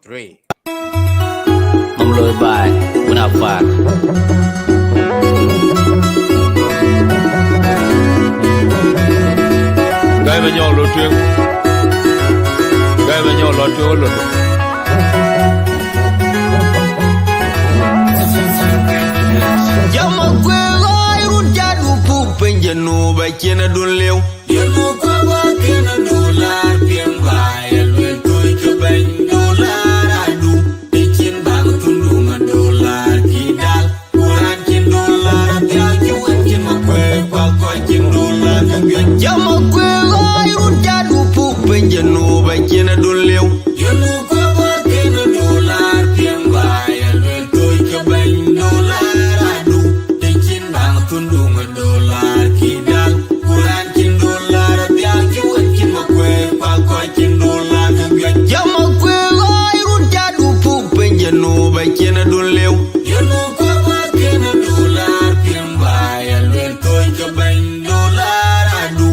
3. Mamloy by Munafak. Gai mà nhỏ lột trương. Gai mà nhỏ lột trương lột. Yama kwe gai runja dupu penjenu ba kena dun lew. Yama kwa ba kena dolar piamba elwe toy ke ben dolar adu. Ikin bang tundunga dolar kidal. Kuran kin dolar ya juan kin makwe kwa kwa kin dolar kagyan. Yama kwe gai runja dupu penjenu ba kena dun lew. Yama kwa ba kena dolar piamba elwe toy ke ben dolar adu. Ikin bang tundunga dolar kidal. Kuran kin dolar ya juan kin makwe kwa kwa kin dolar kagyan. Yama kwe gai runja dupu penjenu ba kena dun lew. Yama kwa ba kena dolar piamba elwe toy ke ben dolar adu.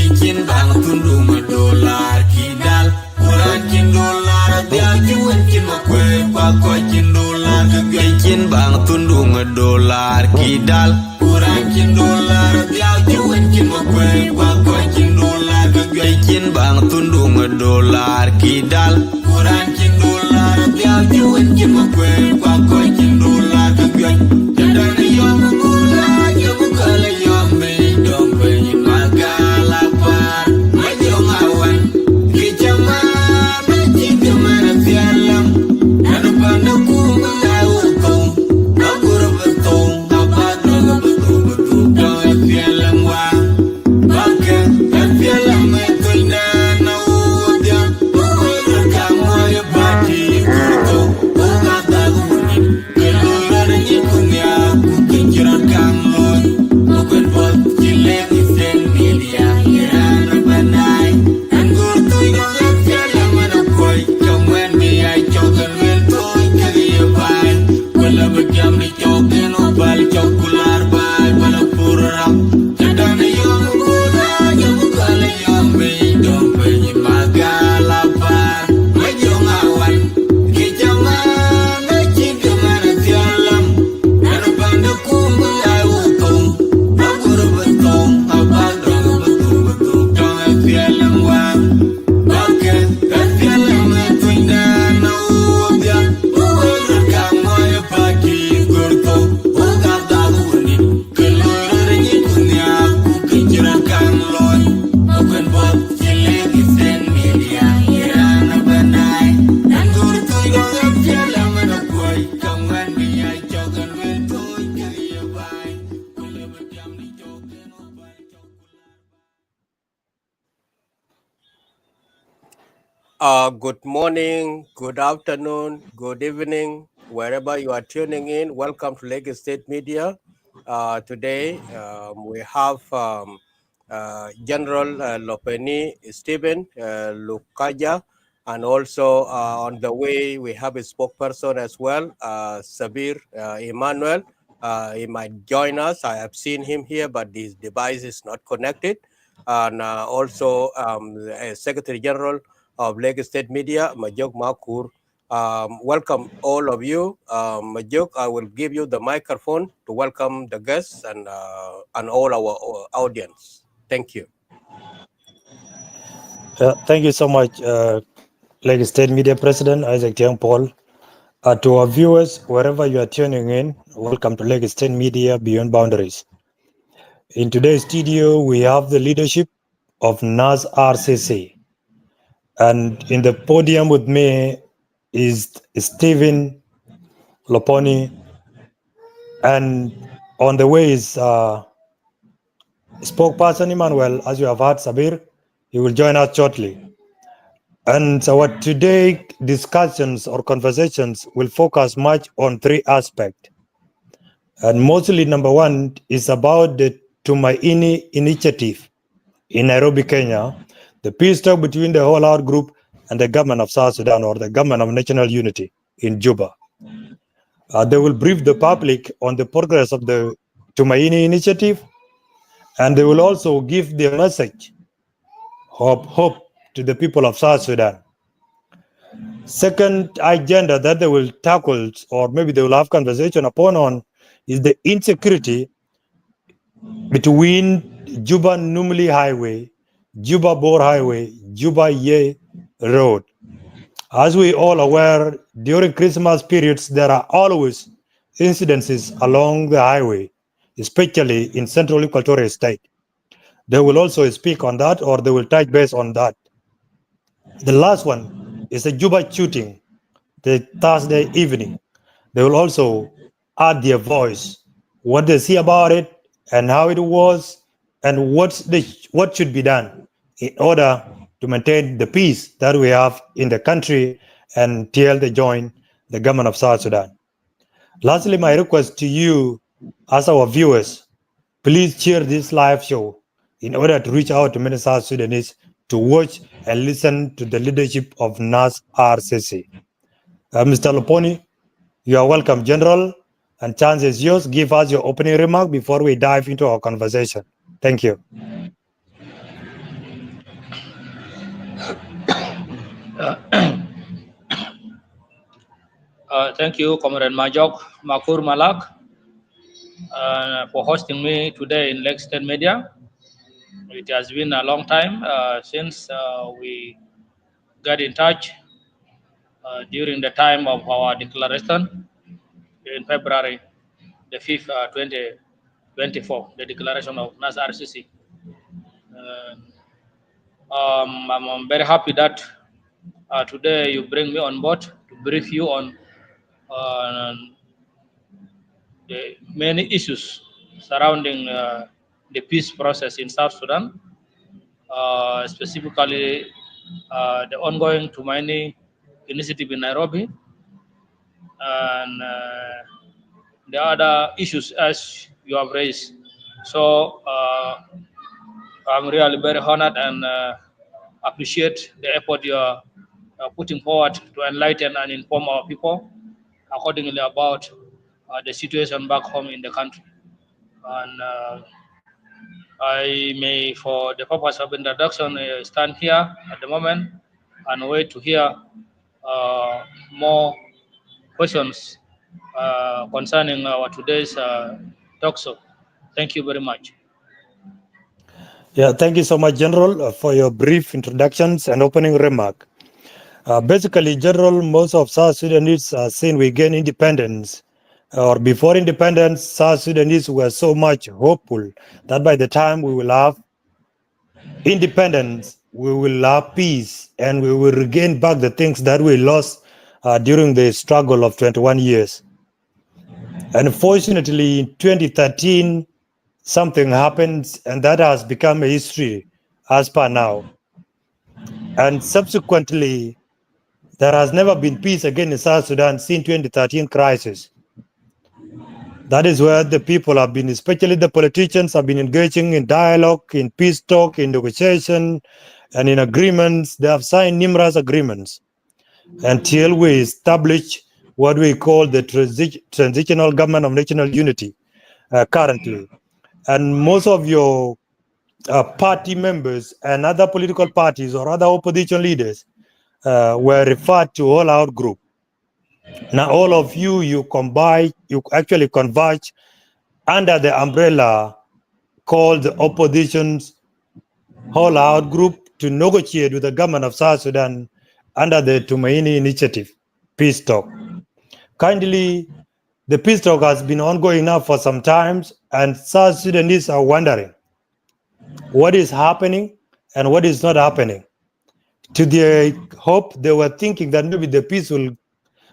Ikin bang tundunga dolar kidal. Kuran kin dolar ya juan kin makwe kwa kwa kin dolar kagyan. Ikin bang tundunga dolar kidal. Kuran kin dolar ya juan kin makwe kwa kwa kin dolar kagyan. Ikin bang tundunga dolar kidal. Kuran kin dolar ya juan kin makwe kwa kwa kin dolar kagyan. Jadana yom mula yom kala yom be dom be magala par majong awan kijama majika mana fialam anu panda kuma ngawutong agura betong abado betul betul dong fialam wa baka fialam metoina na udia uwa kamu ya bati kurto uga daguni keluar ni kunya kukiran kamlon ukun bot kileng isen media irana banai anggur toy dong fialam mana koi kamen mi ai chokan wel toy kaya bai wala bagyam ni chokan obal chokular bai wala purram jadana yom mula yom kala yom be dom be magala par majong awan kijama majika mana fialam anu panda kuma ngawutong agura betong abado betul betul dong fialam wa baka fialam metoina na udia uwa kamu ya bati kurto uga daguni keluar ni kunya kukiran kamlon ukun bot kileng isen media irana banai anggur toy dong fialam mana koi kaman mi ai chokan wel toy kaya bai kula bagyam ni chokan obal chokular. Good morning, good afternoon, good evening, wherever you are tuning in. Welcome to Lagos State Media. Today we have General Lopeni Stephen Lukaja, and also on the way we have a spokesperson as well, Saber Emmanuel. He might join us. I have seen him here, but his device is not connected. And also Secretary General of Lagos State Media, Majuk Makur. Welcome all of you. Majuk, I will give you the microphone to welcome the guests and all our audience. Thank you. Thank you so much, Lagos State Media President Isaac Tiang Paul. To our viewers, wherever you are tuning in, welcome to Lagos State Media Beyond Boundaries. In today's studio, we have the leadership of NAS-RCC. And in the podium with me is Stephen Loponi. And on the way is spokesperson Emmanuel. As you have heard, Sabir, he will join us shortly. And our today discussions or conversations will focus much on three aspects. And mostly number one is about the Tumaini initiative in Nairobi, Kenya, the peace talk between the Whole Out Group and the government of South Sudan, or the government of national unity in Juba. They will brief the public on the progress of the Tumaini initiative, and they will also give their message, hope to the people of South Sudan. Second agenda that they will tackle, or maybe they will have conversation upon on, is the insecurity between Juba Numili Highway, Juba Bor Highway, Juba Ye Road. As we all aware, during Christmas periods, there are always incidences along the highway, especially in Central Equatorial State. They will also speak on that, or they will touch base on that. The last one is the Juba shooting, the Thursday evening. They will also add their voice, what they see about it, and how it was, and what should be done in order to maintain the peace that we have in the country until they join the government of South Sudan. Lastly, my request to you as our viewers, please share this live show in order to reach out to many South Sudanese to watch and listen to the leadership of NAS-RCC. Mr. Loponi, you are welcome, General, and chance is yours. Give us your opening remark before we dive into our conversation. Thank you. Thank you, Comrade Majok Makur Malak, for hosting me today in Lake State Media. It has been a long time since we got in touch during the time of our declaration in February the 5th, 2024, the declaration of NAS-RCC. I'm very happy that today you bring me on board to brief you on the many issues surrounding the peace process in South Sudan, specifically the ongoing Tumaini initiative in Nairobi, and the other issues as you have raised. So I'm really very honored and appreciate the effort you are putting forward to enlighten and inform our people accordingly about the situation back home in the country. And I may, for the purpose of introduction, stand here at the moment and wait to hear more questions concerning our today's talk show. Thank you very much. Yeah, thank you so much, General, for your brief introductions and opening remark. Basically, General, most of South Sudanese since we gained independence, or before independence, South Sudanese were so much hopeful that by the time we will have independence, we will have peace, and we will regain back the things that we lost during the struggle of 21 years. Unfortunately, in 2013, something happens, and that has become a history as per now. And subsequently, there has never been peace again in South Sudan since 2013 crisis. That is where the people have been, especially the politicians, have been engaging in dialogue, in peace talk, in negotiation, and in agreements. They have signed numerous agreements until we establish what we call the transitional government of national unity currently. And most of your party members and other political parties or other opposition leaders were referred to all-out group. Now all of you actually converge under the umbrella called the opposition's all-out group to negotiate with the government of South Sudan under the Tumaini initiative, peace talk. Kindly, the peace talk has been ongoing now for some time, and South Sudanese are wondering what is happening and what is not happening. To their hope, they were thinking that maybe the peace will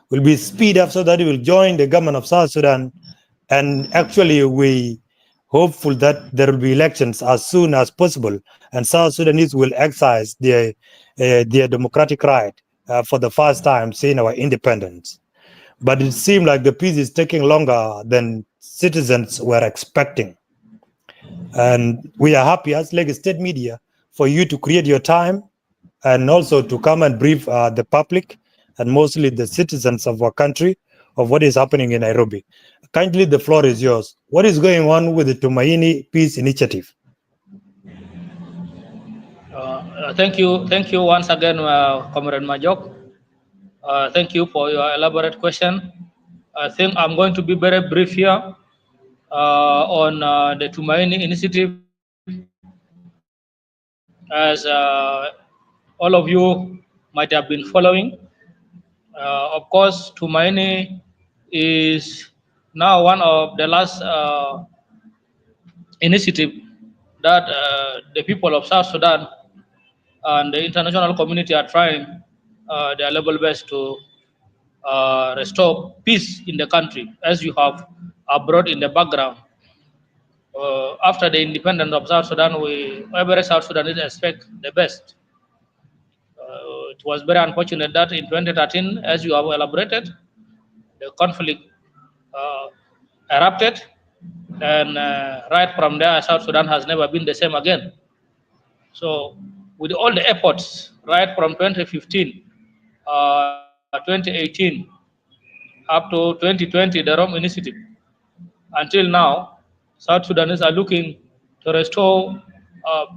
be speed up so that it will join the government of South Sudan. And actually, we hopeful that there will be elections as soon as possible, and South Sudanese will exercise their democratic right for the first time since our independence. But it seemed like the peace is taking longer than citizens were expecting. And we are happy as Lake State Media for you to create your time and also to come and brief the public and mostly the citizens of our country of what is happening in Nairobi. Kindly, the floor is yours. What is going on with the Tumaini Peace Initiative? Thank you once again, Comrade Majok. Thank you for your elaborate question. I think I'm going to be very brief here on the Tumaini initiative. As all of you might have been following, of course, Tumaini is now one of the last initiative that the people of South Sudan and the international community are trying their level best to restore peace in the country, as you have brought in the background. After the independence of South Sudan, every South Sudanese expect the best. It was very unfortunate that in 2013, as you have elaborated, the conflict uh, erupted, and right from there, South Sudan has never been the same again. So, with all the efforts, right from 2015, 2018, up to 2020, the Rome Initiative, until now, South Sudanese are looking to restore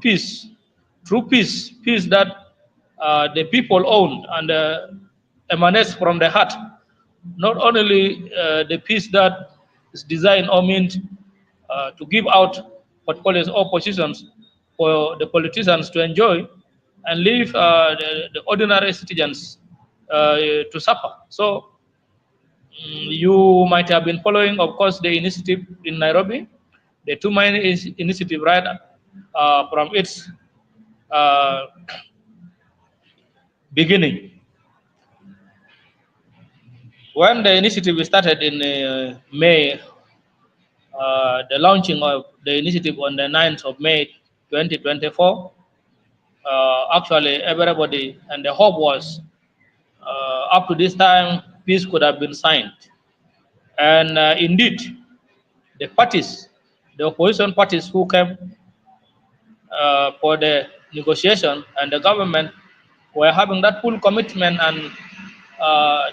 peace, true peace, peace that the people own and emanates from the heart. Not only the peace that is designed or meant to give out portfolios or positions for the politicians to enjoy and leave the ordinary citizens to suffer. So you might have been following, of course, the initiative in Nairobi, the Tumaini initiative, right from its uh, beginning. When the initiative started in May, the launching of the initiative on the 9th of May 2024, actually everybody and the hope was up to this time peace could have been signed. And indeed, the parties, the opposition parties who came for the negotiation and the government were having that full commitment and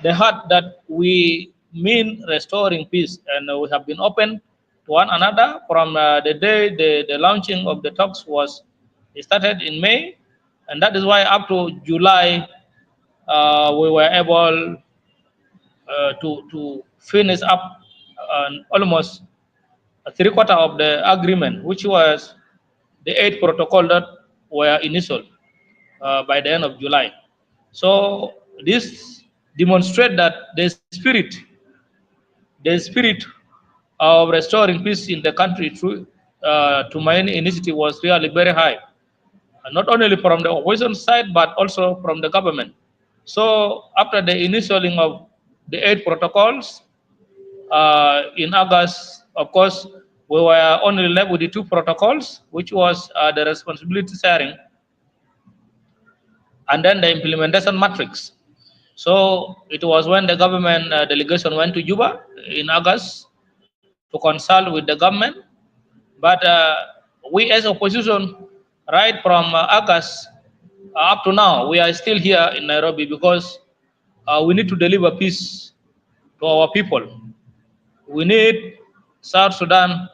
the heart that we mean restoring peace, and we have been open to one another from the day the launching of the talks was started in May, and that is why up to July we were able to finish up almost a three-quarter of the agreement, which was the 8 protocol that were initial by the end of July. So this demonstrates that the spirit of restoring peace in the country through Tumaini initiative was really very high, not only from the opposition side but also from the government. So after the initialing of the 8 protocols in August, of course, we were only left with the 2 protocols, which was the responsibility sharing and then the implementation matrix. So it was when the government delegation went to Juba in August to consult with the government. But we as opposition, right from August up to now, we are still here in Nairobi because we need to deliver peace to our people. We need South Sudan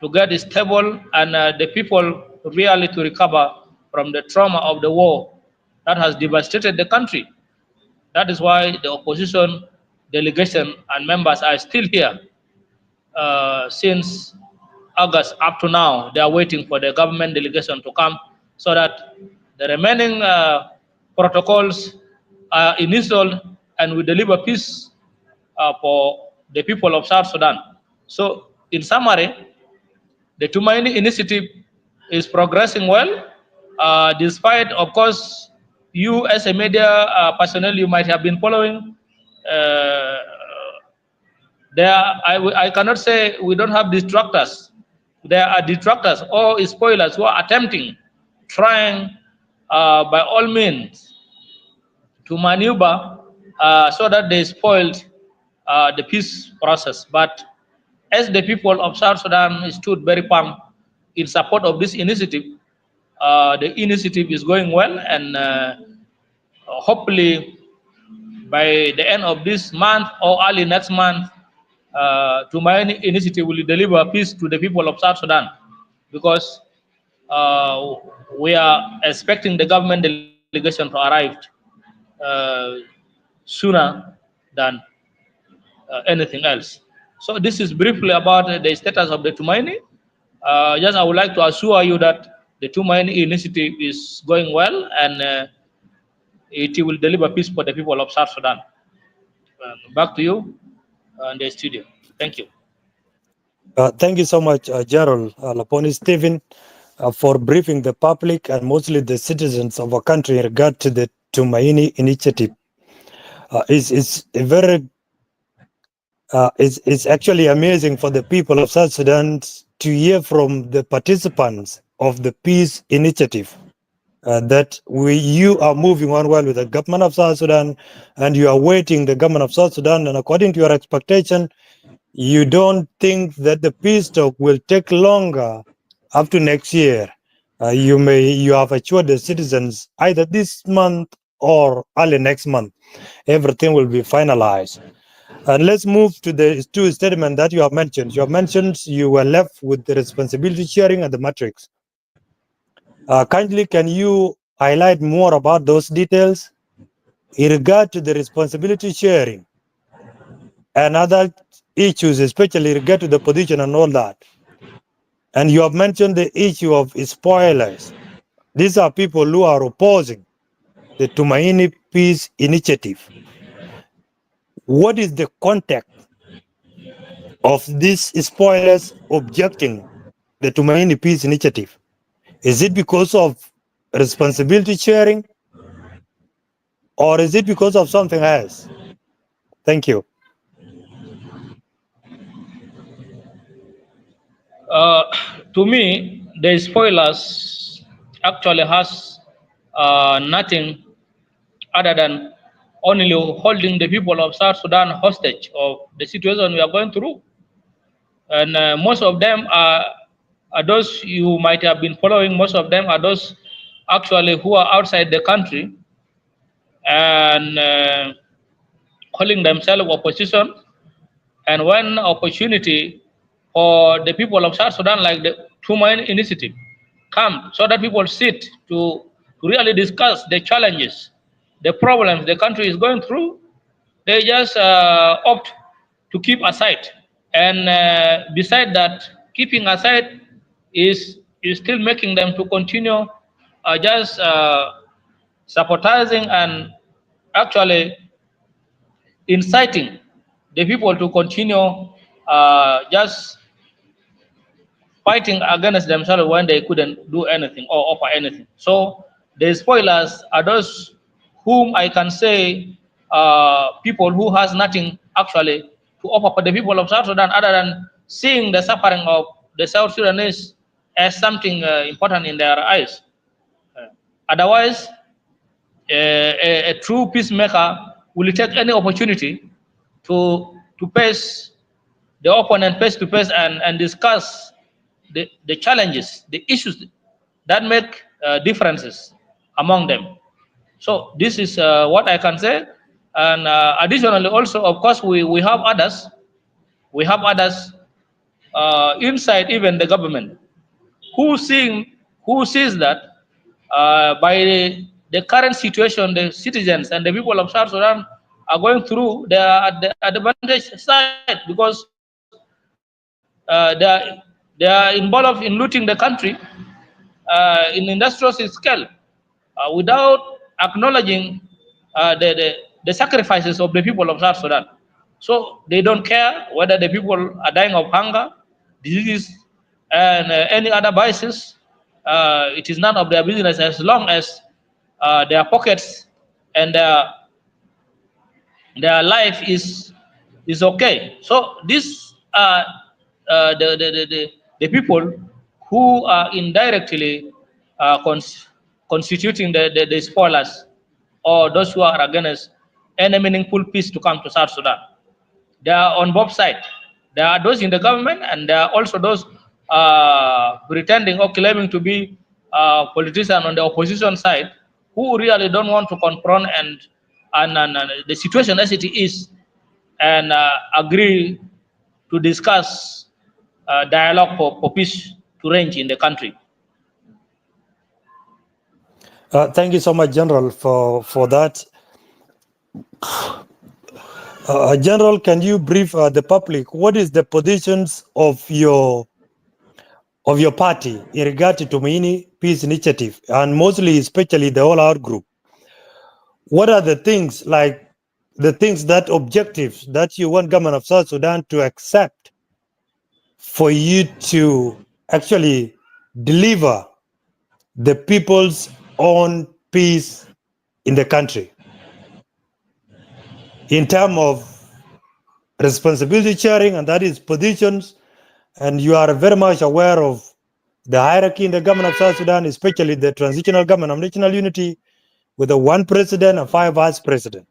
to get stable and the people really to recover from the trauma of the war that has devastated the country. That is why the opposition delegation and members are still here since August up to now. They are waiting for the government delegation to come so that the remaining protocols are initial and we deliver peace for the people of South Sudan. So, in summary, the Tumaini initiative is progressing well, despite, of course, you as a media personnel, you might have been following. I cannot say we don't have detractors. There are detractors or spoilers who are attempting, trying by all means to maneuver so that they spoiled the peace process. But as the people of South Sudan stood very firm in support of this initiative, the initiative is going well, and hopefully by the end of this month or early next month, Tumaini initiative will deliver peace to the people of South Sudan, because we are expecting the government delegation to arrive sooner than anything else. So this is briefly about the status of the Tumaini. Just I would like to assure you that the Tumaini initiative is going well, and it will deliver peace for the people of South Sudan. Back to you in the studio. Thank you. Thank you so much, Gerald Laponi Stephen, for briefing the public and mostly the citizens of our country in regard to the Tumaini initiative. It's actually amazing for the people of South Sudan to hear from the participants of the peace initiative that you are moving on well with the government of South Sudan, and you are waiting the government of South Sudan, and according to your expectation, you don't think that the peace talk will take longer up to next year. You have assured the citizens either this month or early next month, everything will be finalized. And let's move to the two statements that you have mentioned. You have mentioned you were left with the responsibility sharing and the matrix. Kindly, can you highlight more about those details in regard to the responsibility sharing and other issues, especially in regard to the position and all that? And you have mentioned the issue of spoilers. These are people who are opposing the Tumaini Peace Initiative. What is the context of these spoilers objecting the Tumaini Peace Initiative? Is it because of responsibility sharing, or is it because of something else? Thank you. To me, the spoilers actually has nothing other than only holding the people of South Sudan hostage of the situation we are going through. And most of them are those you might have been following. Most of them are those actually who are outside the country and calling themselves opposition. And when opportunity for the people of South Sudan, like the Tumaini initiative, come so that people sit to really discuss the challenges, the problems the country is going through, they just opt to keep aside. And beside that, keeping aside is still making them to continue just sabotaging and actually inciting the people to continue just fighting against themselves when they couldn't do anything or offer anything. So the spoilers are those whom I can say people who has nothing actually to offer for the people of South Sudan other than seeing the suffering of the South Sudanese as something important in their eyes. Otherwise, a true peacemaker will take any opportunity to face the opponent face to face and discuss the challenges, the issues that make differences among them. So this is what I can say. And additionally, also, of course, we have others. We have others inside even the government who sees that by the current situation, the citizens and the people of South Sudan are going through, they are at the advantage side because they are involved in looting the country in industrial scale without acknowledging the sacrifices of the people of South Sudan. So they don't care whether the people are dying of hunger, diseases, and any other vices. It is none of their business as long as their pockets and their life is okay. So these are the people who are indirectly constituting the spoilers, or those who are against any meaningful peace to come to South Sudan. They are on both sides. There are those in the government, and there are also those pretending or claiming to be politicians on the opposition side who really don't want to confront and the situation as it is and agree to discuss dialogue for peace to reign in the country. Thank you so much, General, for that. General, can you brief the public what is the positions of your party in regard to Tumaini Peace Initiative, and mostly, especially the all-out group? What are the things that objectives that you want government of South Sudan to accept for you to actually deliver the people's own peace in the country in terms of responsibility sharing, and that is positions, and you are very much aware of the hierarchy in the government of South Sudan, especially the transitional government of national unity with a 1 president and 5 vice president.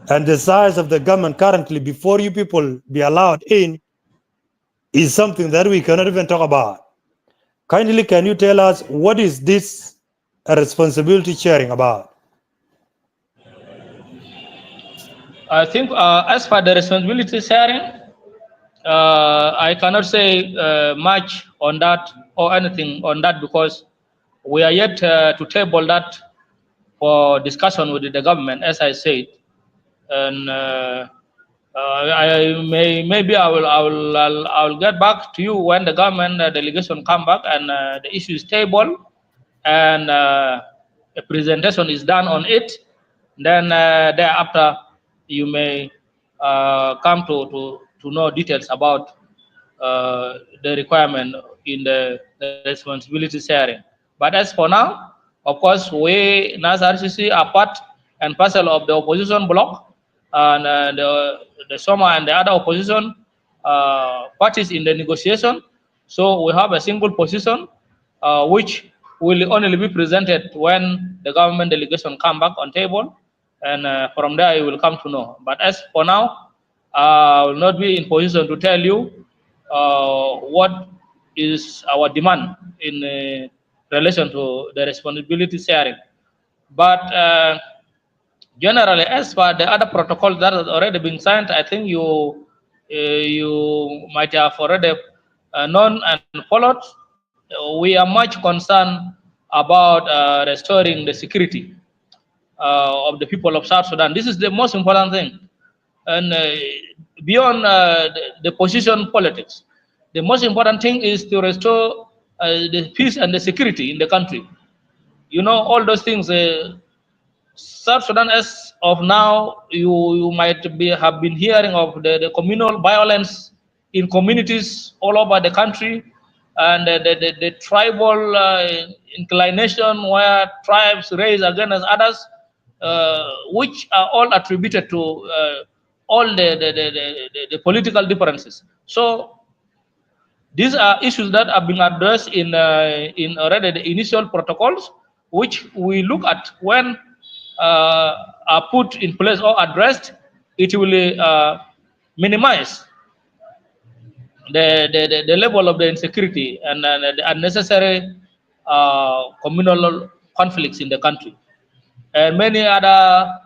And the size of the government currently, before you people be allowed in, is something that we cannot even talk about. Kindly, can you tell us what is this responsibility sharing about? I think as for the responsibility sharing, I cannot say much on that or anything on that because we are yet to table that for discussion with the government, as I said, and maybe I will get back to you when the government delegation come back and the issue is tabled and a presentation is done on it. Then thereafter you may come to know details about the requirement in the responsibility sharing. But as for now, of course, we NAS-RCC are part and parcel of the opposition bloc, and the SOMA and the other opposition parties in the negotiation. So we have a single position, which will only be presented when the government delegation come back on table, and from there you will come to know. But as for now, I will not be in position to tell you what is our demand in relation to the responsibility sharing. But generally, as for the other protocols that has already been signed, I think you might have already known and followed. We are much concerned about restoring the security of the people of South Sudan. This is the most important thing. And beyond the position politics, the most important thing is to restore the peace and the security in the country. You know, all those things. South Sudan, as of now, you might have been hearing of the communal violence in communities all over the country, and the tribal inclination where tribes raise against others, which are all attributed to all the political differences. So these are issues that have been addressed in already the initial protocols, which we look at when are put in place or addressed. It will minimize the level of the insecurity and the unnecessary communal conflicts in the country, and many other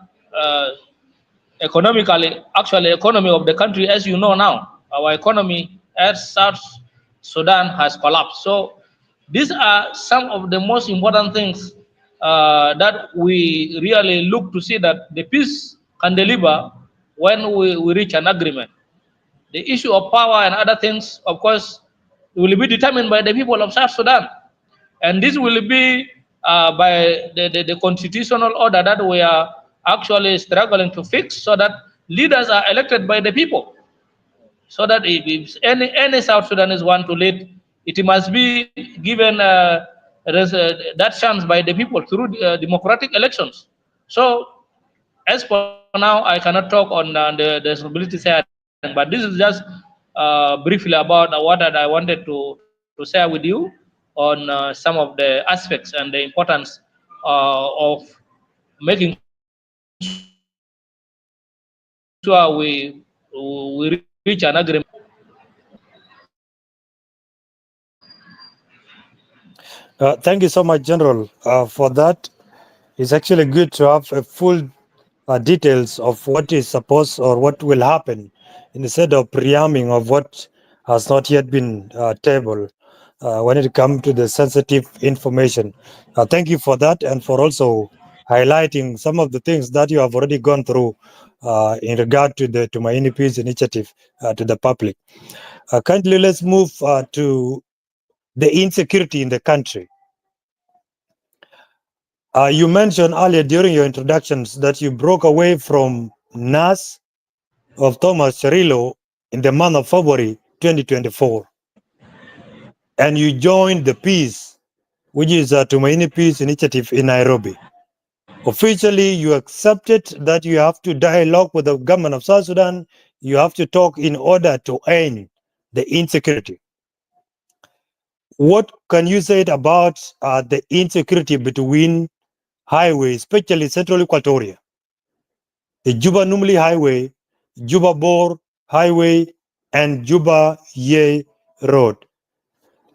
economically, actually, economy of the country, as you know now, our economy as South Sudan has collapsed. So these are some of the most important things that we really look to see that the peace can deliver when we reach an agreement. The issue of power and other things, of course, will be determined by the people of South Sudan. And this will be by the constitutional order that we are actually struggling to fix, so that leaders are elected by the people. So that if any South Sudanese want to lead, it must be given that chance by the people through democratic elections. So as for now, I cannot talk on the responsibility side, but this is just briefly about what I wanted to share with you on some of the aspects and the importance of making sure we reach an agreement. Thank you so much, General, for that. It's actually good to have a full details of what is supposed or what will happen instead of preaming of what has not yet been tabled when it comes to the sensitive information. Thank you for that, and for also highlighting some of the things that you have already gone through in regard to the Tumaini Peace Initiative to the public. Kindly let's move to the insecurity in the country. You mentioned earlier during your introductions that you broke away from NAS of Thomas Cirillo in the month of February 2024, and you joined the Peace, which is a Tumaini Peace Initiative in Nairobi. Officially, you accepted that you have to dialogue with the government of South Sudan. You have to talk in order to end the insecurity. What can you say about the insecurity between highways, especially Central Equatoria, the Juba Numili Highway, Juba Bor Highway, and Juba Ye Road?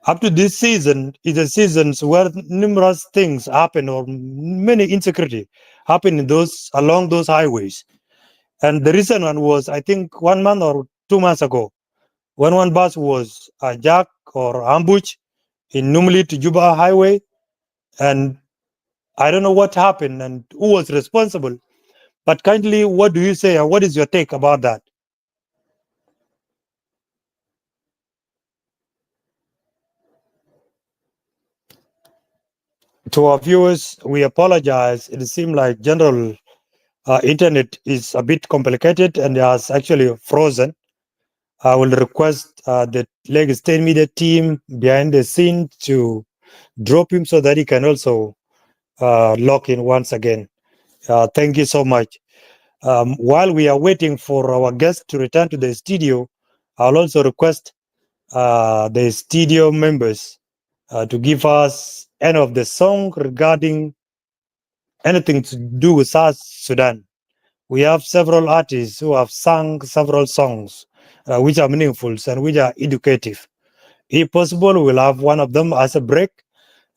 Up to this season is a season where numerous things happen, or many insecurity happen in along those highways. And the recent one was, I think, 1 month or 2 months ago, when one bus was jacked or ambushed in Numili to Juba Highway, and I don't know what happened and who was responsible. But kindly, what do you say, and what is your take about that? To our viewers, we apologize. It seemed like general internet is a bit complicated and has actually frozen. I will request the Lagos State Media team behind the scene to drop him so that he can also log in once again. Thank you so much. While we are waiting for our guest to return to the studio, I'll also request the studio members to give us any of the song regarding anything to do with South Sudan. We have several artists who have sung several songs which are meaningful and which are educative. If possible, we'll have one of them as a break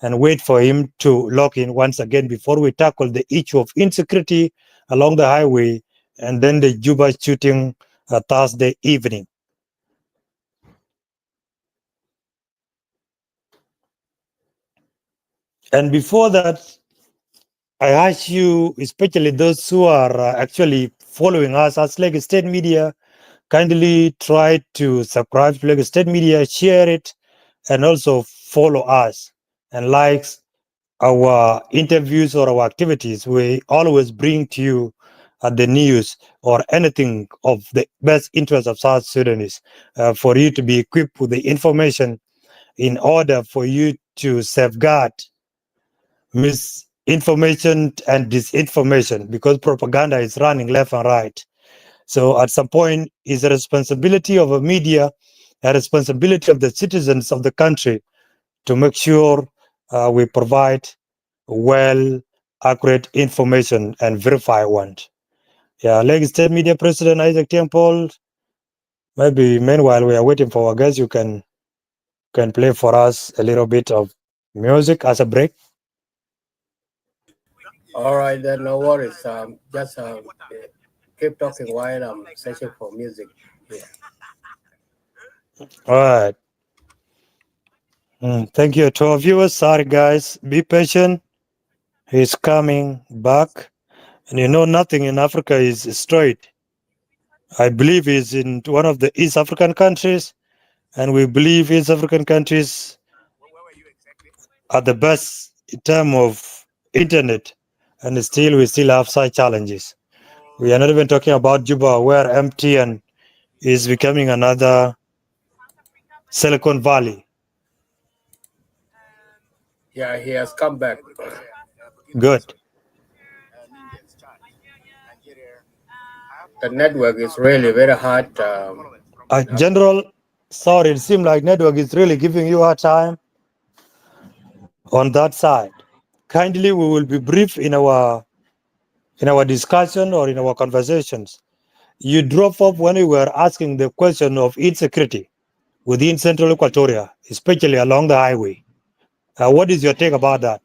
and wait for him to log in once again before we tackle the issue of insecurity along the highway and then the Juba shooting Thursday evening. And before that, I ask you, especially those who are actually following us as Lagos State Media, kindly try to subscribe to Lagos State Media, share it, and also follow us and like our interviews or our activities. We always bring to you the news or anything of the best interest of South Sudanese for you to be equipped with the information in order for you to safeguard misinformation and disinformation, because propaganda is running left and right. So at some point, it's a responsibility of a media, a responsibility of the citizens of the country to make sure we provide well, accurate information and verify one. Yeah, Lagos State Media President Isaac Temple. Maybe meanwhile we are waiting for our guests, you can play for us a little bit of music as a break. All right, then no worries. Just keep talking while I'm searching for music. Yeah. All right. Thank you to our viewers. Sorry, guys. Be patient. He's coming back. And you know, nothing in Africa is straight. I believe he's in one of the East African countries, and we believe East African countries are the best in terms of internet, and still we still have such challenges. We are not even talking about Juba, where MTN is becoming another Silicon Valley. Yeah, he has come back. Good. The network is really very hard. General, sorry, it seems like network is really giving you a time on that side. Kindly, we will be brief in our discussion or in our conversations. You drove off when we were asking the question of insecurity within Central Equatoria, especially along the highway. What is your take about that?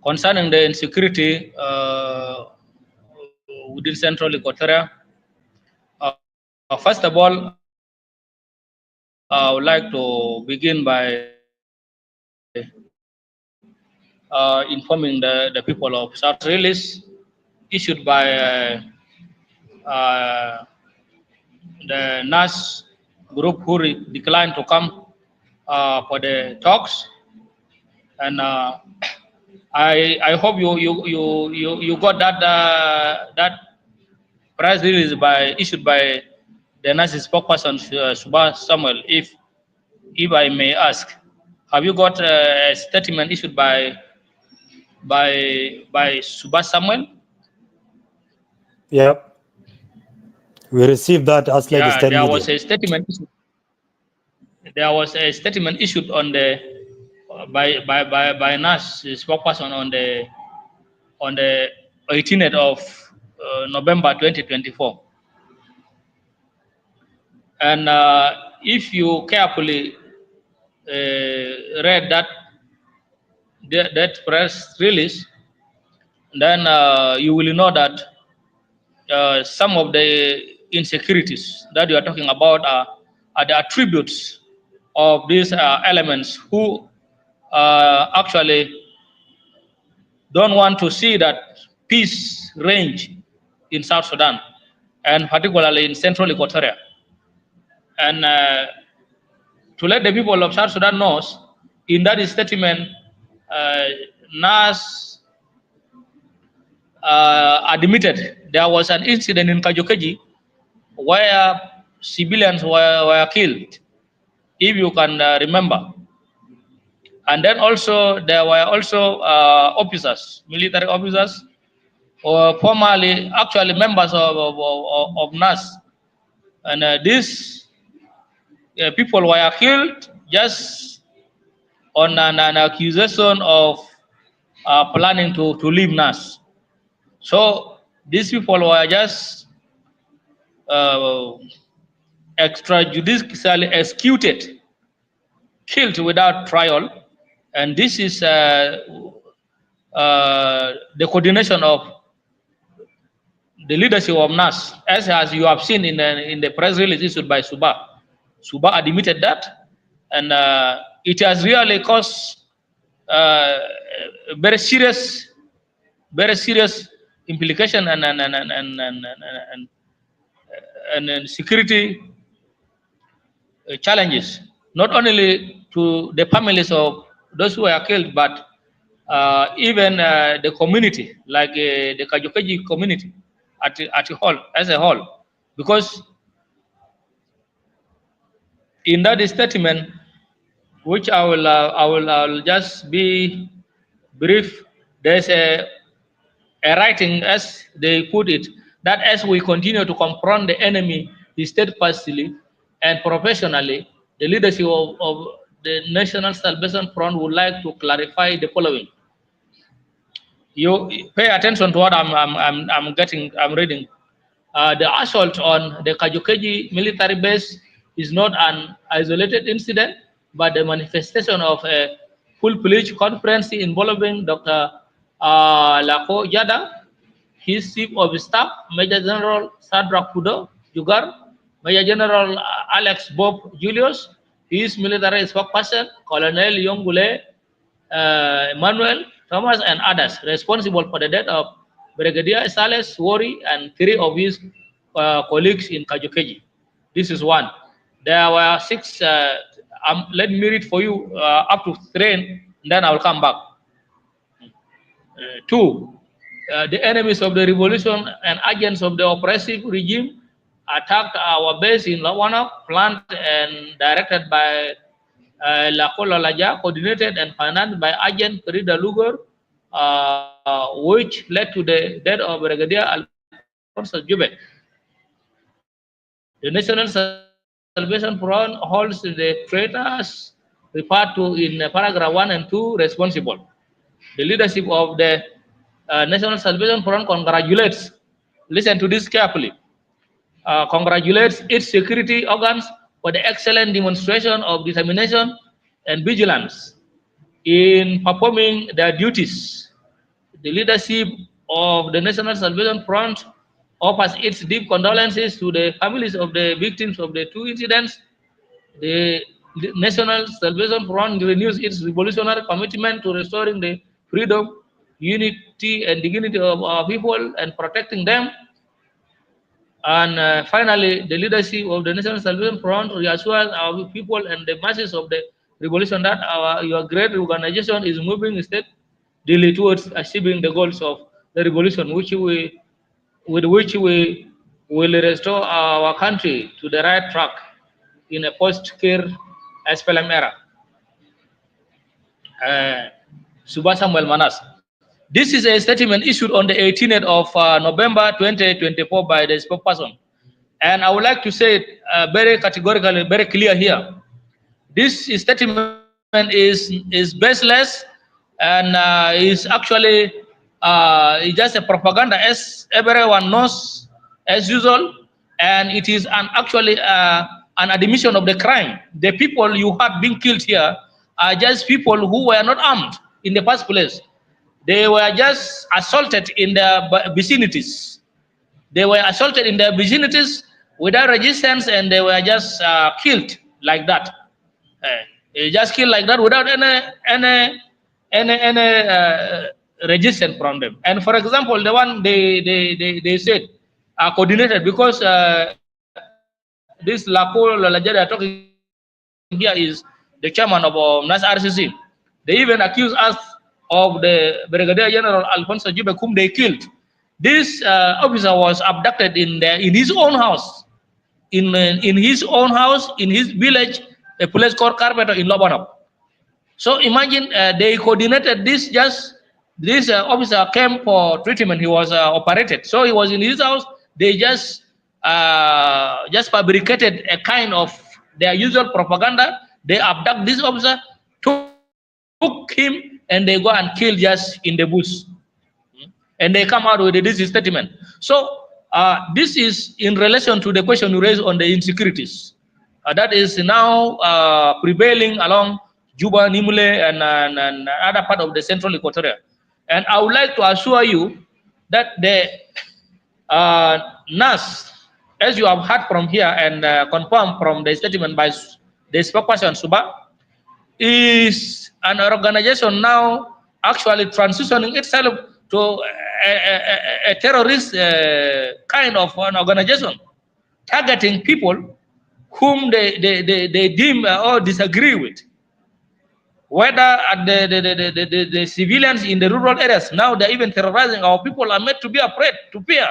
Concerning the insecurity within Central Equatoria, first of all, I would like to begin by informing the people of South release issued by the NAS group who declined to come for the talks, and I hope you got that press release issued by the NAS spokesperson Juba Samuel. If I may ask, have you got a statement issued by Juba Samuel? Yep. We received that as late as 10 there media. was a statement. There was a statement issued on the by NAS spokesperson on the 18th of November 2024. And if you carefully read that press release, then you will know that some of the insecurities that you are talking about are the attributes of these elements who actually don't want to see that peace reign in South Sudan, and particularly in Central Equatoria. And to let the people of South Sudan know, in that statement, NAS admitted there was an incident in Kajukeji where civilians were killed, if you can remember. And then also there were also officers, military officers, or formerly actually members of NAS, and these people were killed just on an accusation of planning to leave NAS. So these people were just extrajudicially executed, killed without trial, and this is the coordination of the leadership of NAS, as you have seen in the press release issued by Suba. Suba admitted that, and it has really caused very serious implication and security challenges, not only to the families of those who were killed, but even the community, like the Kajukeji community as a whole, because in that statement, which I will just be brief, there's a writing, as they put it, that as we continue to confront the enemy steadfastly and professionally, the leadership of the National Salvation Front would like to clarify the following. You pay attention to what I'm reading. The assault on the Kajukeji military base is not an isolated incident, but the manifestation of a full-fledged conference involving Dr. Lako Jada, his chief of staff, Major General Sadrak Kudo Jugar, Major General Alex Bob Julius, his military spokesperson, Colonel Yongule Emmanuel Thomas, and others responsible for the death of Brigadier Sales Wori and 3 of his colleagues in Kajukeji. This is one. There were 6. Let me read for you up to 3, and then I will come back. 2. The enemies of the revolution and agents of the oppressive regime attacked our base in Lawana, planned and directed by Lakola Laja, coordinated and financed by agent Frida Luger, which led to the death of Brigadier Alfonso Juba. The National Salvation Front holds the traitors referred to in paragraph 1 and 2 responsible. The leadership of the National Salvation Front congratulates, listen to this carefully, congratulates its security organs for the excellent demonstration of determination and vigilance in performing their duties. The leadership of the National Salvation Front offers its deep condolences to the families of the victims of the 2 incidents. The National Salvation Front renews its revolutionary commitment to restoring the freedom, unity, and dignity of our people and protecting them. And finally, the leadership of the National Salvation Front reassures our people and the masses of the revolution that your great organization is moving steadily towards achieving the goals of the revolution, with which we will restore our country to the right track in a post-Kir SPLM era. Suba Samuel Manas. This is a statement issued on the 18th of November 2024 by the spokesperson. And I would like to say it very categorically, very clear here. This statement is baseless and is actually just a propaganda, as everyone knows, as usual. And it is actually an admission of the crime. The people you had being killed here are just people who were not armed in the first place. They were just assaulted in their vicinities. They were assaulted in their vicinities without resistance, and they were just killed like that. Just killed like that without any resistance from them. And for example, the one they said coordinated, because this Lako Lalajari talking here is the chairman of NAS-RCC. They even accuse us of the Brigadier General Alfonso Juba, whom they killed. This officer was abducted in his own house, in his own house, in his village, a place called Carpenter in Lobanop. So imagine they coordinated this. This officer came for treatment. He was operated. So he was in his house. They just fabricated a kind of their usual propaganda. They abduct this officer, took him, and they go and kill just in the bush. And they come out with this statement. So this is in relation to the question you raised on the insecurities. That is now prevailing along Juba, Nimule, and other part of the central Equatoria. And I would like to assure you that the NAS, as you have heard from here and confirmed from the statement by the spokesperson Suba, is an organization now actually transitioning itself to a terrorist kind of an organization, targeting people whom they deem or disagree with. Whether at the civilians in the rural areas, now they're even terrorizing our people, are made to be afraid, to fear,